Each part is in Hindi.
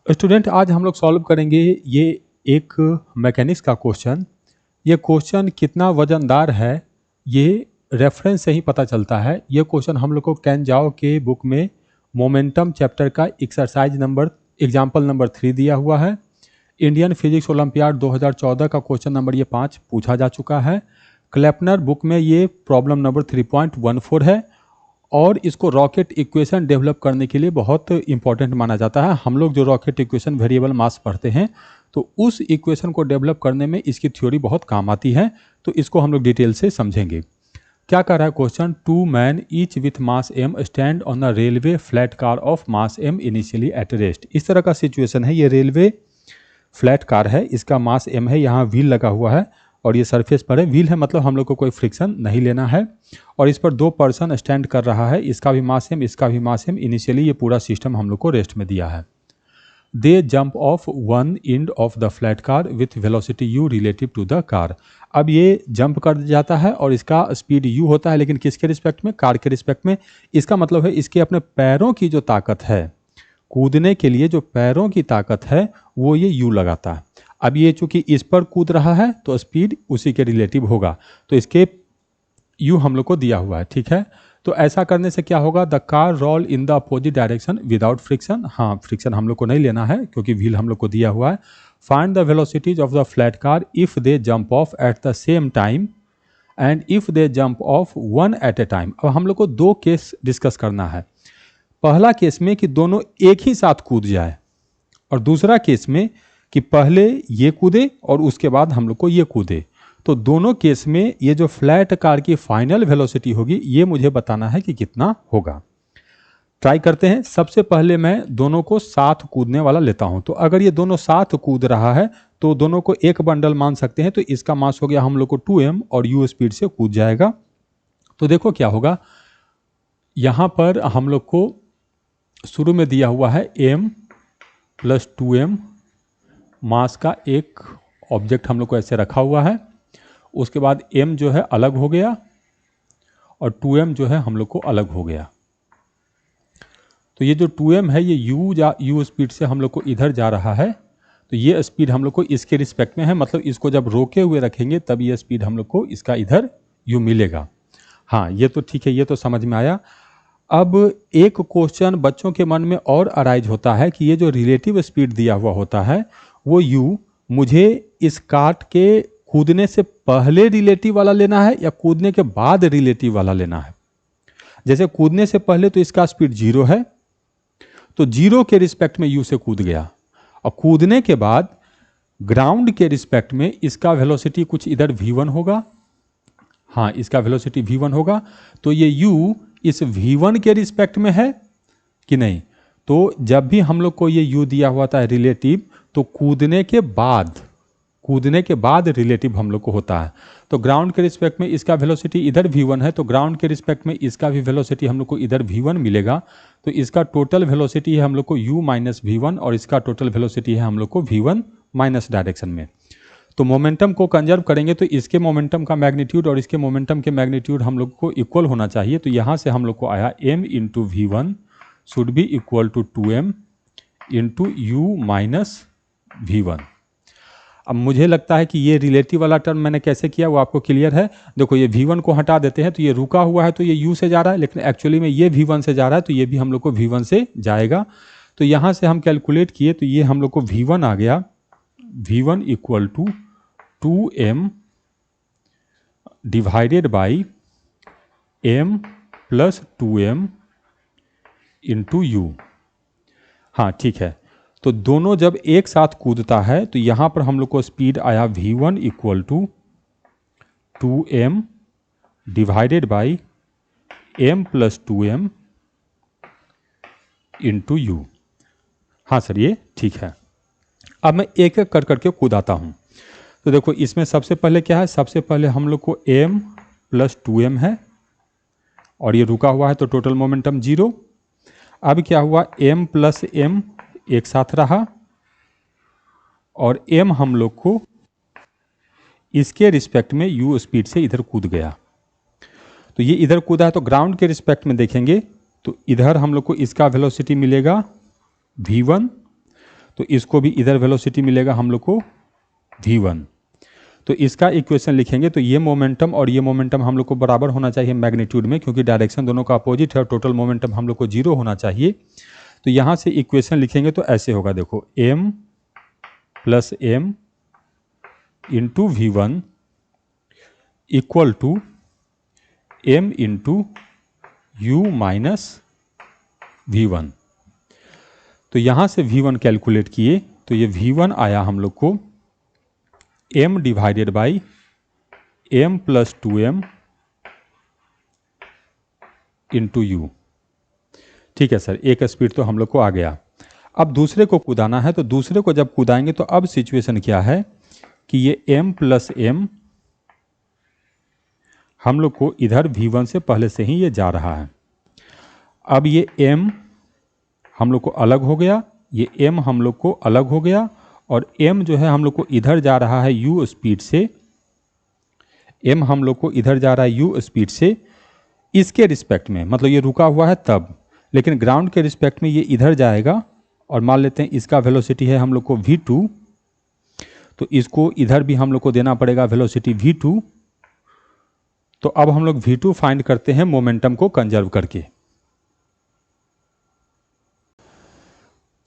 स्टूडेंट आज हम लोग सॉल्व करेंगे ये एक मैकेनिक्स का क्वेश्चन। ये क्वेश्चन कितना वजनदार है ये रेफरेंस से ही पता चलता है। ये क्वेश्चन हम लोग को कैनजाओ के बुक में मोमेंटम चैप्टर का एक्सरसाइज नंबर एग्जाम्पल नंबर 3 दिया हुआ है। इंडियन फिजिक्स ओलंपियाड 2014 का क्वेश्चन नंबर ये 5 पूछा जा चुका है। क्लेपनर बुक में ये प्रॉब्लम नंबर 3.14 है और इसको रॉकेट इक्वेशन डेवलप करने के लिए बहुत इंपॉर्टेंट माना जाता है। हम लोग जो रॉकेट इक्वेशन वेरिएबल मास पढ़ते हैं तो उस इक्वेशन को डेवलप करने में इसकी थ्योरी बहुत काम आती है, तो इसको हम लोग डिटेल से समझेंगे। क्या कह रहा है question, 2 man each with mass m stand on a railway flat car of mass m initially at rest. इस तरह का सिचुएशन है, ये रेलवे फ्लैट कार है, इसका मास m है, यहाँ व्हील लगा हुआ है और ये सरफेस पर है। व्हील है मतलब हम लोग को कोई फ्रिक्शन नहीं लेना है और इस पर 2 पर्सन स्टैंड कर रहा है, इसका भी मास m इसका भी मास m। इनिशियली ये पूरा सिस्टम हम लोग को रेस्ट में दिया है। They jump off one end of the flat car with velocity u relative to the car. अब ये जंप कर जाता है और इसका स्पीड u होता है, लेकिन किसके रिस्पेक्ट में? कार के रिस्पेक्ट में। इसका मतलब है इसके अपने पैरों की जो ताकत है, कूदने के लिए जो पैरों की ताकत है वो ये u लगाता है। अब ये चूंकि इस पर कूद रहा है तो स्पीड उसी के रिलेटिव होगा, तो इसके u हम लोग को दिया हुआ है, ठीक है। तो ऐसा करने से क्या होगा, the car roll in the opposite direction without friction. हाँ, फ्रिक्शन हम लोग को नहीं लेना है क्योंकि व्हील हम लोग को दिया हुआ है। Find the velocities of the flat car if they jump off at the same time and if they jump off one at a time. अब हम लोग को 2 केस डिस्कस करना है। पहला केस में कि दोनों एक ही साथ कूद जाए और दूसरा केस में कि पहले ये कूदे और उसके बाद हम लोग को ये कूदे। तो दोनों केस में ये जो फ्लैट कार की फाइनल वेलोसिटी होगी ये मुझे बताना है कि कितना होगा। ट्राई करते हैं। सबसे पहले मैं दोनों को साथ कूदने वाला लेता हूं। तो अगर ये दोनों साथ कूद रहा है तो दोनों को एक बंडल मान सकते हैं। तो इसका मास हो गया हम लोग को 2m और u स्पीड से कूद जाएगा। तो देखो क्या होगा, यहां पर हम लोग को शुरू में दिया हुआ है m प्लस 2m, मास का एक ऑब्जेक्ट हम लोग को ऐसे रखा हुआ है। उसके बाद m जो है अलग हो गया और 2m जो है हम लोग को अलग हो गया। तो ये जो 2m है ये u स्पीड से हम लोग को इधर जा रहा है, तो ये स्पीड हम लोग को इसके रिस्पेक्ट में है, मतलब इसको जब रोके हुए रखेंगे तब ये स्पीड हम लोग को इसका इधर u मिलेगा। हाँ, ये तो ठीक है, ये तो समझ में आया। अब एक क्वेश्चन बच्चों के मन में और अराइज होता है कि ये जो रिलेटिव स्पीड दिया हुआ होता है वो u मुझे इस काट के कूदने से पहले रिलेटिव वाला लेना है या कूदने के बाद रिलेटिव वाला लेना है। जैसे कूदने से पहले तो इसका स्पीड 0 है, तो 0 के रिस्पेक्ट में u से कूद गया, और कूदने के बाद ग्राउंड के रिस्पेक्ट में इसका वेलोसिटी कुछ इधर v1 होगा। हाँ, इसका वेलोसिटी v1 होगा। तो ये u इस v1 के रिस्पेक्ट में है कि नहीं? तो जब भी हम लोग को ये u दिया हुआ था रिलेटिव, तो कूदने के बाद रिलेटिव हम लोग को होता है। तो ग्राउंड के रिस्पेक्ट में इसका वेलोसिटी इधर v1 है, तो ग्राउंड के रिस्पेक्ट में इसका भी वेलोसिटी हम लोग को इधर v1 मिलेगा। तो इसका टोटल वेलोसिटी है हम लोग को u माइनस v1 और इसका टोटल वेलोसिटी है हम लोग को v1 माइनस डायरेक्शन में। तो मोमेंटम को कंजर्व करेंगे तो इसके मोमेंटम का मैग्नीट्यूड और इसके मोमेंटम के मैग्नीट्यूड हम लोग को इक्वल होना चाहिए। तो यहाँ से हम लोग को आया m into v1 should be equal to 2m into u minus v1। अब मुझे लगता है कि ये रिलेटिव वाला टर्म मैंने कैसे किया वो आपको क्लियर है। देखो, ये v1 को हटा देते हैं तो ये रुका हुआ है, तो ये u से जा रहा है, लेकिन एक्चुअली में ये v1 से जा रहा है, तो ये भी हम लोग को v1 से जाएगा। तो यहाँ से हम कैलकुलेट किए तो ये हम लोग को v1 आ गया, v1 equal to 2m divided by m plus 2m into u। हाँ, ठीक है। तो दोनों जब एक साथ कूदता है तो यहाँ पर हम लोग को स्पीड आया v1 equal to 2m divided by m plus 2m into u। हाँ सर, ये ठीक है। अब मैं एक एक कर करके कूदाता हूँ। तो देखो, इसमें सबसे पहले क्या है, सबसे पहले हम लोग को m प्लस 2m है और ये रुका हुआ है तो टोटल मोमेंटम 0। अब क्या हुआ, m प्लस m एक साथ रहा और m हम लोग को इसके रिस्पेक्ट में u स्पीड से इधर कूद गया। तो ये इधर कूदा है तो ग्राउंड के रिस्पेक्ट में देखेंगे तो इधर हम लोग को इसका वेलोसिटी मिलेगा v1। तो इसको भी इधर वेलोसिटी मिलेगा हम लोग को v1। तो इसका इक्वेशन लिखेंगे तो ये मोमेंटम और ये मोमेंटम हम लोग को बराबर होना चाहिए मैग्नीट्यूड में, क्योंकि डायरेक्शन दोनों का अपोजिट है और टोटल मोमेंटम हम लोग को 0 होना चाहिए। तो यहाँ से इक्वेशन लिखेंगे तो ऐसे होगा, देखो m plus m into v1 equal to m into u minus v1। तो यहाँ से v1 कैलकुलेट किए तो ये v1 आया हम लोग को m divided by m plus 2m into you. ठीक है सर, एक स्पीड तो हम लोग को आ गया। अब दूसरे को कूदाना है, तो दूसरे को जब कूदाएंगे तो अब सिचुएशन क्या है कि ये m प्लस m हम लोग को इधर v1 से पहले से ही ये जा रहा है। अब ये m हम लोग को अलग हो गया, ये m हम लोग को अलग हो गया, और m जो है हम लोग को इधर जा रहा है u स्पीड से, m हम लोग को इधर जा रहा है u स्पीड से इसके रिस्पेक्ट में, मतलब ये रुका हुआ है तब, लेकिन ग्राउंड के रिस्पेक्ट में ये इधर जाएगा। और मान लेते हैं इसका वेलोसिटी है हम लोग को v2, तो इसको इधर भी हम लोग को देना पड़ेगा वेलोसिटी v2। तो अब हम लोग v2 फाइंड करते हैं मोमेंटम को कंजर्व करके।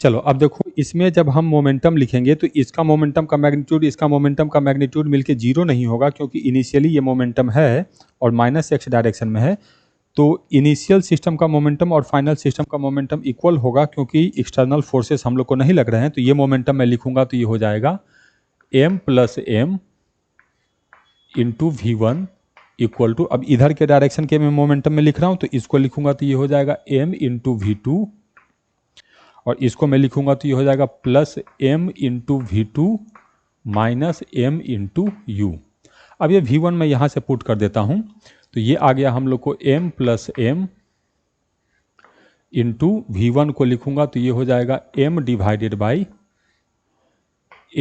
चलो अब देखो, इसमें जब हम मोमेंटम लिखेंगे तो इसका मोमेंटम का मैग्नीट्यूड इसका मोमेंटम का मैग्नीट्यूड मिलके 0 नहीं होगा, क्योंकि इनिशियली ये मोमेंटम है और माइनस x डायरेक्शन में है। तो इनिशियल सिस्टम का मोमेंटम और फाइनल सिस्टम का मोमेंटम इक्वल होगा, क्योंकि एक्सटर्नल फोर्सेस हम लोग को नहीं लग रहे हैं। तो ये मोमेंटम मैं लिखूंगा तो ये हो जाएगा m plus m into v1 equal to, अब इधर के डायरेक्शन के मैं मोमेंटम में लिख रहा हूँ तो इसको लिखूंगा तो ये हो जाएगा m इंटू v2, और इसको मैं लिखूंगा तो ये हो जाएगा plus m into v2 minus m into you. अब ये v1 मैं यहाँ से पुट कर देता हूँ, तो ये आ गया हम लोग को m plus m into v1 को लिखूंगा तो ये हो जाएगा m divided by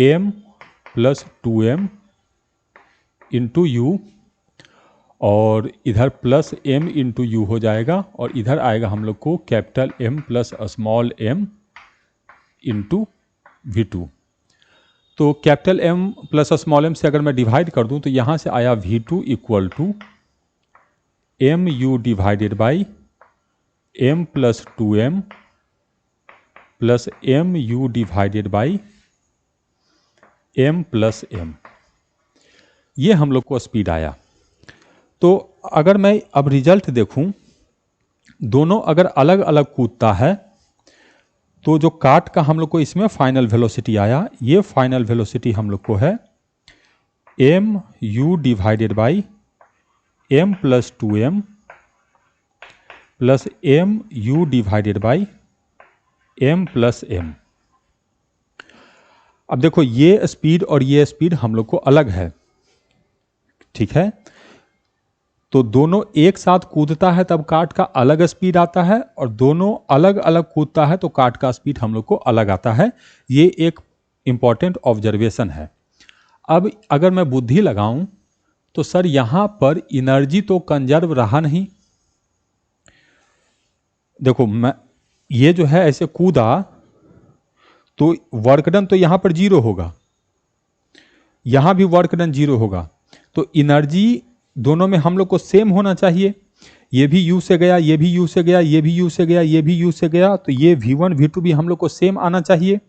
m plus 2m into you, और इधर प्लस m इंटू यू हो जाएगा, और इधर आएगा हम लोग को capital M plus small m into v2। तो capital M plus small m से अगर मैं डिवाइड कर दूं तो यहाँ से आया v2 equal to m u divided by m plus 2m plus m u divided by m plus m। ये हम लोग को स्पीड आया। तो अगर मैं अब रिजल्ट देखूं, दोनों अगर अलग अलग कूदता है तो जो काट का हम लोग को इसमें फाइनल वेलोसिटी आया, ये फाइनल वेलोसिटी हम लोग को है m u divided by m plus 2m plus m u divided by m plus m। अब देखो, ये स्पीड और ये स्पीड हम लोग को अलग है, ठीक है। तो दोनों एक साथ कूदता है तब काट का अलग स्पीड आता है, और दोनों अलग अलग कूदता है तो काट का स्पीड हम लोग को अलग आता है। ये एक इंपॉर्टेंट ऑब्जर्वेशन है। अब अगर मैं बुद्धि लगाऊं तो सर यहां पर एनर्जी तो कंजर्व रहा नहीं। देखो, मैं ये जो है ऐसे कूदा तो वर्क डन तो यहां पर 0 होगा, यहां भी वर्क डन 0 होगा। तो एनर्जी दोनों में हम लोग को सेम होना चाहिए। ये भी u से गया, ये भी u से गया, ये भी u से गया, ये भी u से गया, तो ये v1 v2 भी हम लोग को सेम आना चाहिए।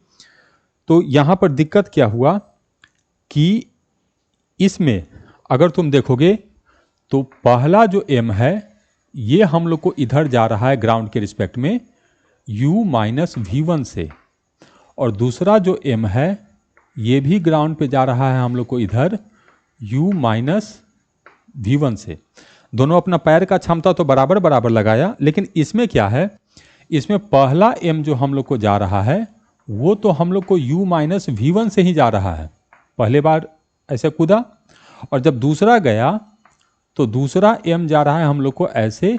तो यहां पर दिक्कत क्या हुआ कि इसमें अगर तुम देखोगे तो पहला जो m है ये हम लोग को इधर जा रहा है ग्राउंड के रिस्पेक्ट में u माइनस v1 से, और दूसरा जो m है ये भी ग्राउंड पे जा रहा है हम लोग को इधर u माइनस v1 से। दोनों अपना पैर का क्षमता तो बराबर बराबर लगाया, लेकिन इसमें क्या है, इसमें पहला m जो हम लोग को जा रहा है वो तो हम लोग को u माइनस v1 से ही जा रहा है, पहले बार ऐसे कूदा, और जब दूसरा गया तो दूसरा m जा रहा है हम लोग को ऐसे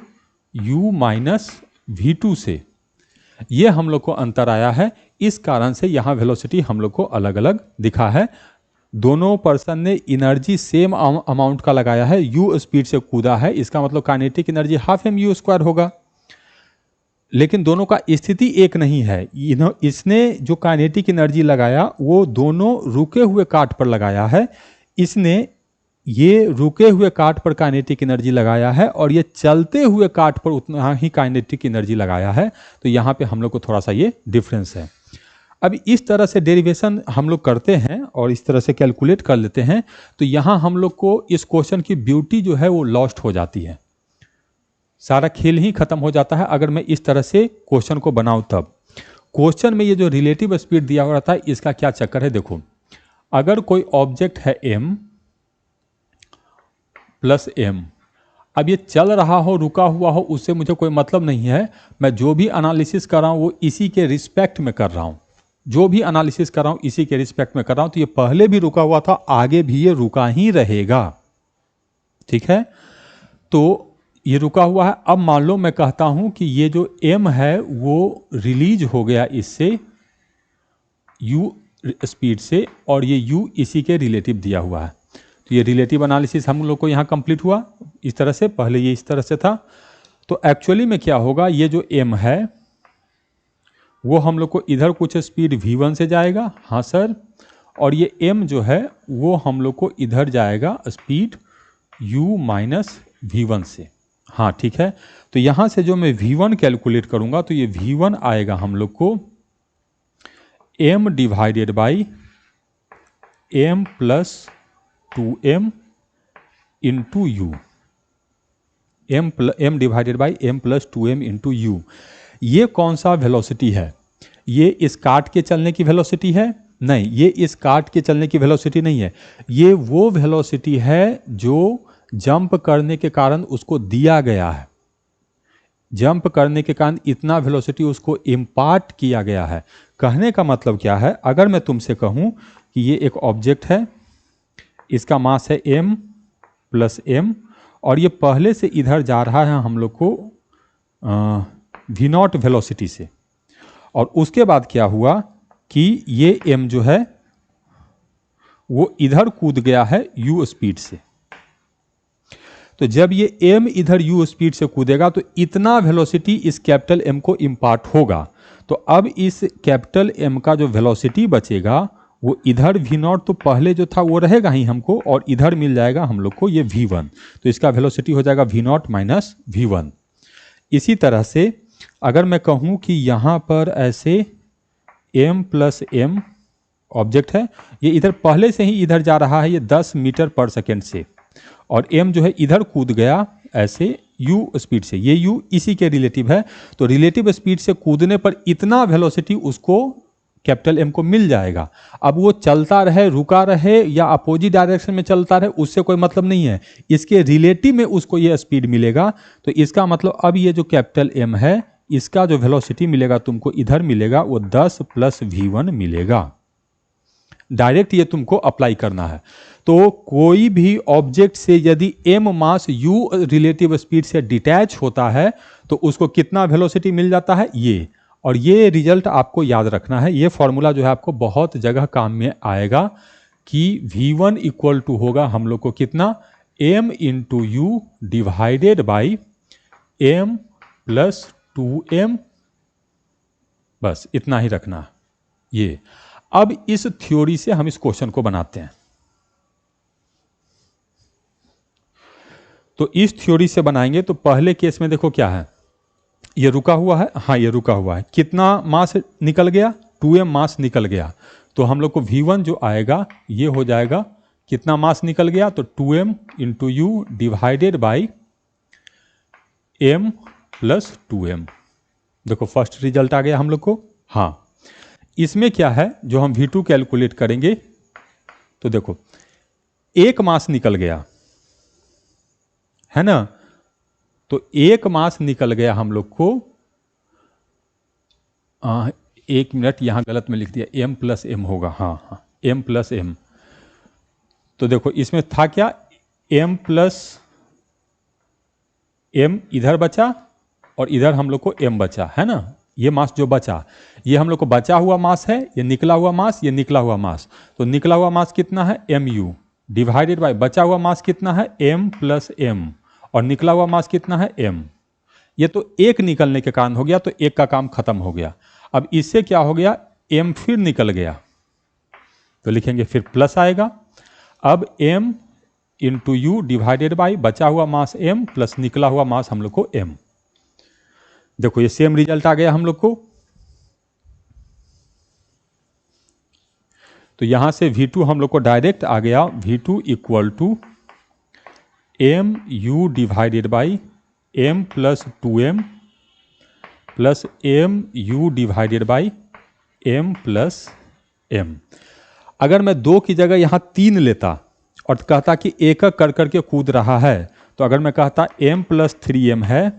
u माइनस v2 से। ये हम लोग को अंतर आया है, इस कारण से यहाँ वेलोसिटी हम लोग को अलग अलग दिखा है। दोनों पर्सन ने एनर्जी सेम अमाउंट का लगाया है, u स्पीड से कूदा है, इसका मतलब kinetic energy half m u square होगा। लेकिन दोनों का स्थिति एक नहीं है। इसने जो काइनेटिक एनर्जी लगाया वो दोनों रुके हुए काट पर लगाया है, इसने ये रुके हुए काट पर काइनेटिक एनर्जी लगाया है और ये चलते हुए काट पर उतना ही काइनेटिक एनर्जी लगाया है। तो यहाँ पे हम लोग को थोड़ा सा ये डिफरेंस है। अब इस तरह से डेरिवेशन हम लोग करते हैं और इस तरह से कैलकुलेट कर लेते हैं, तो यहाँ हम लोग को इस क्वेश्चन की ब्यूटी जो है वो लॉस्ट हो जाती है, सारा खेल ही खत्म हो जाता है अगर मैं इस तरह से क्वेश्चन को बनाऊं तब। क्वेश्चन में ये जो रिलेटिव स्पीड दिया हुआ रहता है इसका क्या चक्कर है, देखो अगर कोई ऑब्जेक्ट है m प्लस m, अब ये चल रहा हो रुका हुआ हो उससे मुझे कोई मतलब नहीं है, मैं जो भी एनालिसिस कर रहा हूं वो इसी के रिस्पेक्ट में कर रहा हूं, जो भी एनालिसिस कर रहा हूं इसी के रिस्पेक्ट में कर रहा हूं। तो ये पहले भी रुका हुआ था, आगे भी ये रुका ही रहेगा, ठीक है। तो ये रुका हुआ है। अब मान लो मैं कहता हूं कि ये जो m है वो रिलीज हो गया इससे u स्पीड से और ये u इसी के रिलेटिव दिया हुआ है। तो ये रिलेटिव एनालिसिस हम लोग को यहाँ कंप्लीट हुआ इस तरह से, पहले ये इस तरह से था। तो एक्चुअली में क्या होगा, ये जो m है वो हम लोग को इधर कुछ स्पीड v1 से जाएगा, हाँ सर, और ये m जो है वो हम लोग को इधर जाएगा स्पीड u माइनस v1 से, हाँ ठीक है। तो यहाँ से जो मैं v1 कैलकुलेट करूँगा तो ये v1 आएगा हम लोग को m divided by m plus 2m into you, m divided by m plus 2m into you. ये कौन सा वेलोसिटी है, ये इस काट के चलने की वेलोसिटी है? नहीं, ये इस काट के चलने की वेलोसिटी नहीं है, ये वो वेलोसिटी है जो जंप करने के कारण उसको दिया गया है, जंप करने के कारण इतना वेलोसिटी उसको इम्पार्ट किया गया है। कहने का मतलब क्या है, अगर मैं तुमसे कहूं कि ये एक ऑब्जेक्ट है, इसका मास है m प्लस m और ये पहले से इधर जा रहा है हम लोग को v0 वेलोसिटी से, और उसके बाद क्या हुआ कि ये m जो है वो इधर कूद गया है u स्पीड से। तो जब ये m इधर u स्पीड से कूदेगा तो इतना वेलोसिटी इस कैपिटल M को इम्पार्ट होगा। तो अब इस कैपिटल M का जो वेलोसिटी बचेगा वो इधर v0 तो पहले जो था वो रहेगा ही हमको, और इधर मिल जाएगा हम लोग को ये v1, तो इसका वेलोसिटी हो जाएगा v0 माइनस v1। इसी तरह से अगर मैं कहूँ कि यहाँ पर ऐसे m प्लस m ऑब्जेक्ट है, ये इधर पहले से ही इधर जा रहा है ये 10 मीटर पर सेकेंड से, और m जो है इधर कूद गया ऐसे u स्पीड से, ये u इसी के रिलेटिव है। तो रिलेटिव स्पीड से कूदने पर इतना वेलोसिटी उसको कैपिटल M को मिल जाएगा। अब वो चलता रहे, रुका रहे या अपोजिट डायरेक्शन में चलता रहे उससे कोई मतलब नहीं है, इसके रिलेटिव में उसको ये स्पीड मिलेगा। तो इसका मतलब अब ये जो कैपिटल M है इसका जो वेलोसिटी मिलेगा तुमको इधर मिलेगा वो 10 प्लस v1 मिलेगा। डायरेक्ट ये तुमको अप्लाई करना है। तो कोई भी ऑब्जेक्ट से यदि m मास u रिलेटिव स्पीड से डिटैच होता है तो उसको कितना वेलोसिटी मिल जाता है ये, और ये रिजल्ट आपको याद रखना है। ये फॉर्मूला जो है आपको बहुत जगह काम में आएगा कि v1 इक्वल टू होगा हम लोग को कितना, m into you divided by m plus 2m, बस इतना ही रखना ये। अब इस थ्योरी से हम इस क्वेश्चन को बनाते हैं। तो इस थ्योरी से बनाएंगे तो पहले केस में देखो क्या है, ये रुका हुआ है, हाँ ये रुका हुआ है, कितना मास निकल गया, 2m मास निकल गया। तो हम लोग को v1 जो आएगा ये हो जाएगा कितना मास निकल गया, तो 2m into you divided by m plus 2m। देखो फर्स्ट रिजल्ट आ गया हम लोग को। हाँ, इसमें क्या है जो हम v2 कैलकुलेट करेंगे, तो देखो एक मास निकल गया है ना, तो एक मास निकल गया हम लोग को, एक मिनट यहाँ गलत में लिख दिया, m प्लस m होगा, हाँ हाँ m प्लस m। तो देखो इसमें था क्या, m प्लस m इधर बचा और इधर हम लोग को m बचा है ना, ये मास जो बचा ये हम लोग को बचा हुआ मास है, ये निकला हुआ मास, ये निकला हुआ मास। तो निकला हुआ मास कितना है mu डिवाइडेड बाय बचा हुआ मास कितना है m प्लस m, और निकला हुआ मास कितना है m। ये तो एक निकलने के कारण हो गया, तो एक का काम खत्म हो गया। अब इससे क्या हो गया, m फिर निकल गया, तो लिखेंगे फिर प्लस आएगा। अब m into you divided by बचा हुआ मास m प्लस निकला हुआ मास हम लोग को m। देखो ये सेम रिजल्ट आ गया हम लोग को। तो यहां से V2 हम लोग को डायरेक्ट आ गया, V2 equal to M U divided by m plus 2m plus M U divided by m plus m। अगर मैं 2 की जगह यहाँ 3 लेता और कहता कि एक एक कर करके कूद रहा है, तो अगर मैं कहता m प्लस 3m है,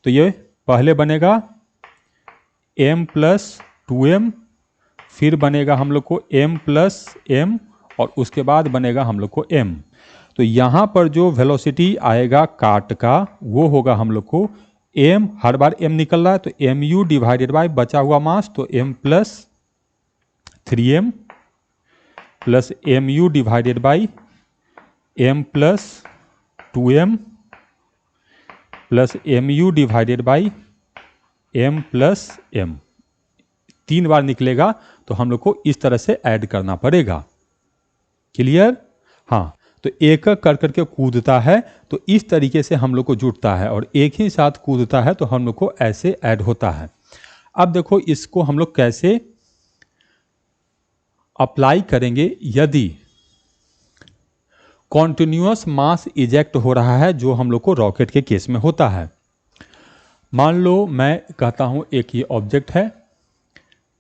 तो ये पहले बनेगा m प्लस 2m, फिर बनेगा हम लोग को m प्लस m, और उसके बाद बनेगा हम लोग को m। तो यहाँ पर जो वेलोसिटी आएगा काट का वो होगा हम लोग को m, हर बार m निकल रहा है तो एम यू डिवाइडेड बाई बचा हुआ मास, तो m plus 3m plus M U divided by m plus 2m plus M U divided by m plus m। 3 बार निकलेगा तो हम लोग को इस तरह से ऐड करना पड़ेगा। क्लियर? हाँ, तो एक एक कर करके कूदता है तो इस तरीके से हम लोग को जुड़ता है, और एक ही साथ कूदता है तो हम लोग को ऐसे ऐड होता है। अब देखो इसको हम लोग कैसे अप्लाई करेंगे। यदि कॉन्टिन्यूअस मास इजेक्ट हो रहा है, जो हम लोग को रॉकेट के केस में होता है। मान लो मैं कहता हूं एक ये ऑब्जेक्ट है,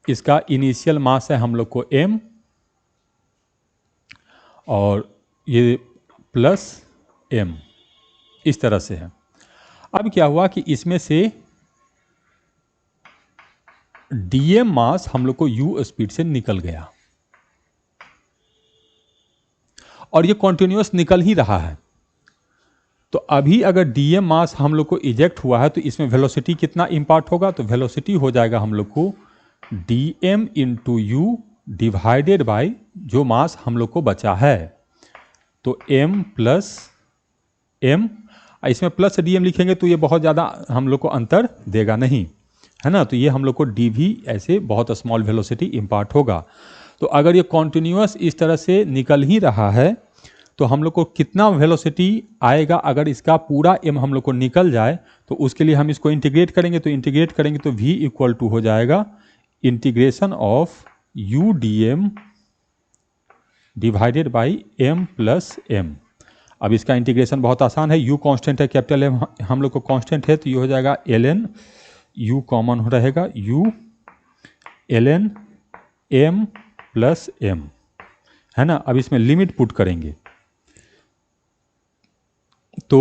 इसका इनिशियल मास है हम लोग को m, और ये प्लस m इस तरह से है। अब क्या हुआ कि इसमें से dm मास हम लोग को u स्पीड से निकल गया, और ये कॉन्टिन्यूअस निकल ही रहा है। तो अभी अगर dm मास हम लोग को इजेक्ट हुआ है तो इसमें वेलोसिटी कितना इम्पार्ट होगा, तो वेलोसिटी हो जाएगा हम लोग को dm into you divided by जो मास हम लोग को बचा है, तो m प्लस m। इसमें प्लस dm लिखेंगे तो ये बहुत ज़्यादा हम लोग को अंतर देगा नहीं, है ना। तो ये हम लोग को dv ऐसे बहुत स्मॉल वेलोसिटी इम्पार्ट होगा। तो अगर ये कॉन्टिन्यूअस इस तरह से निकल ही रहा है तो हम लोग को कितना वेलोसिटी आएगा, अगर इसका पूरा m हम लोग को निकल जाए तो उसके लिए हम इसको इंटीग्रेट करेंगे। तो इंटीग्रेट करेंगे तो v इक्वल टू हो जाएगा integration of u dm divided by m plus m। अब इसका इंटीग्रेशन बहुत आसान है, u कांस्टेंट है, कैपिटल M हम लोग को कांस्टेंट है, तो ये हो जाएगा ln, u कॉमन रहेगा, u ln m plus m, है ना। अब इसमें लिमिट पुट करेंगे तो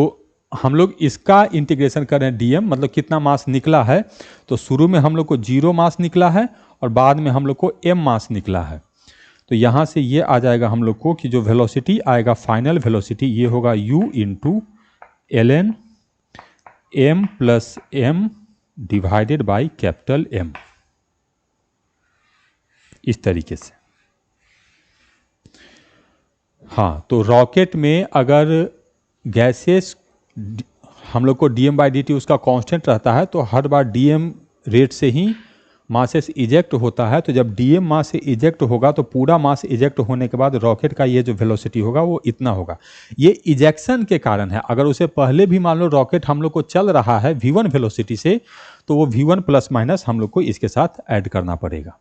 हम लोग इसका इंटीग्रेशन कर रहे हैं dm, मतलब कितना मास निकला है। तो शुरू में हम लोग को 0 मास निकला है और बाद में हम लोग को m मास निकला है। तो यहाँ से ये आ जाएगा हम लोग को कि जो वेलोसिटी आएगा फाइनल वेलोसिटी ये होगा u into ln m plus m divided by capital M, इस तरीके से। हाँ, तो रॉकेट में अगर गैसेस हम लोग को dm बाई dt उसका कांस्टेंट रहता है, तो हर बार dm रेट से ही मासेस इजेक्ट होता है। तो जब dm मास से इजेक्ट होगा तो पूरा मास इजेक्ट होने के बाद रॉकेट का ये जो वेलोसिटी होगा वो इतना होगा। ये इजेक्शन के कारण है। अगर उसे पहले भी मान लो रॉकेट हम लोग को चल रहा है v1 वेलोसिटी से, तो वो v1 प्लस माइनस हम लोग को इसके साथ ऐड करना पड़ेगा।